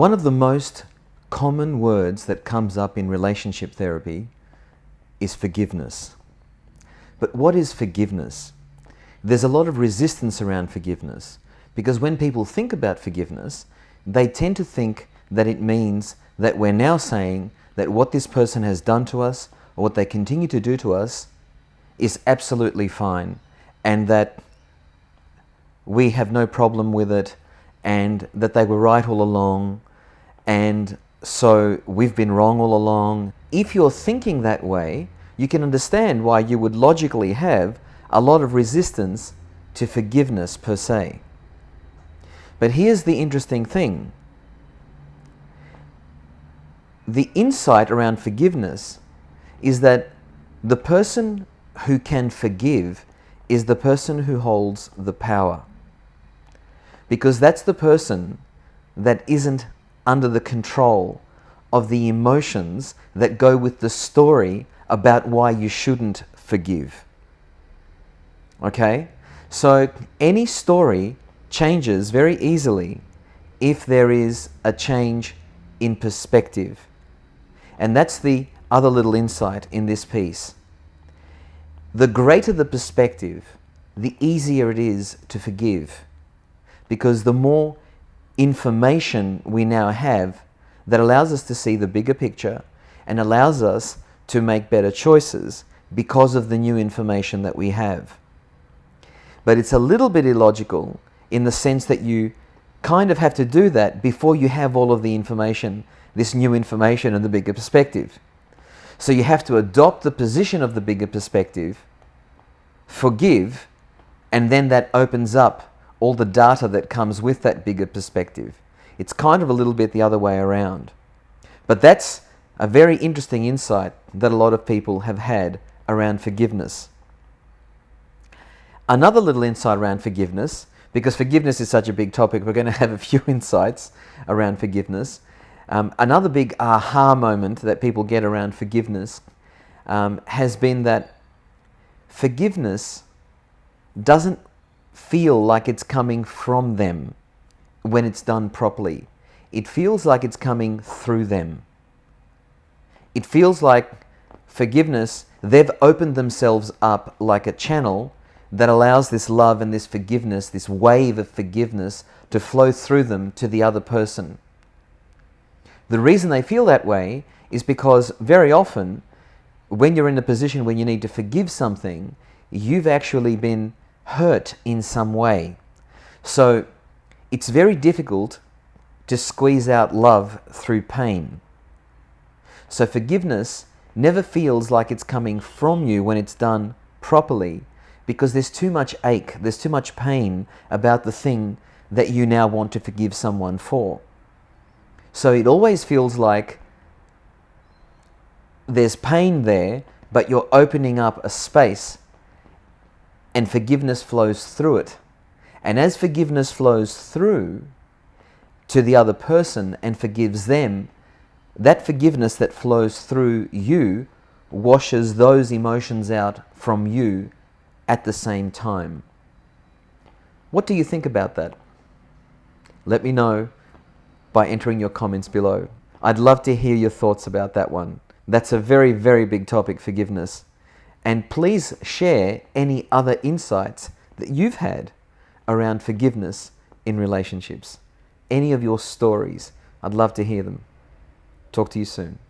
One of the most common words that comes up in relationship therapy is forgiveness. But what is forgiveness? There's a lot of resistance around forgiveness because when people think about forgiveness, they tend to think that it means that we're now saying that what this person has done to us or what they continue to do to us is absolutely fine and that we have no problem with it and that they were right all along and so we've been wrong all along. If you're thinking that way, you can understand why you would logically have a lot of resistance to forgiveness per se. But here's the interesting thing. The insight around forgiveness is that the person who can forgive is the person who holds the power. Because that's the person that isn't under the control of the emotions that go with the story about why you shouldn't forgive. Okay? So any story changes very easily if there is a change in perspective. And that's the other little insight in this piece. The greater the perspective, the easier it is to forgive. Because the more information we now have that allows us to see the bigger picture and allows us to make better choices because of the new information that we have. But it's a little bit illogical in the sense that you kind of have to do that before you have all of the information, this new information and the bigger perspective. So you have to adopt the position of the bigger perspective, forgive, and then that opens up all the data that comes with that bigger perspective. It's kind of a little bit the other way around. But that's a very interesting insight that a lot of people have had around forgiveness. Another little insight around forgiveness, because forgiveness is such a big topic, we're going to have a few insights around forgiveness. Another big aha moment that people get around forgiveness has been that forgiveness doesn't feel like it's coming from them when it's done properly. It feels like it's coming through them. It feels like forgiveness, they've opened themselves up like a channel that allows this love and this forgiveness, this wave of forgiveness to flow through them to the other person. The reason they feel that way is because very often when you're in a position where you need to forgive something, you've actually been hurt in some way. So it's very difficult to squeeze out love through pain. So forgiveness never feels like it's coming from you when it's done properly because there's too much ache, there's too much pain about the thing that you now want to forgive someone for. So it always feels like there's pain there, but you're opening up a space and forgiveness flows through it. And as forgiveness flows through to the other person and forgives them, that forgiveness that flows through you washes those emotions out from you at the same time. What do you think about that? Let me know by entering your comments below. I'd love to hear your thoughts about that one. That's a very, very big topic, forgiveness. And please share any other insights that you've had around forgiveness in relationships. Any of your stories. I'd love to hear them. Talk to you soon.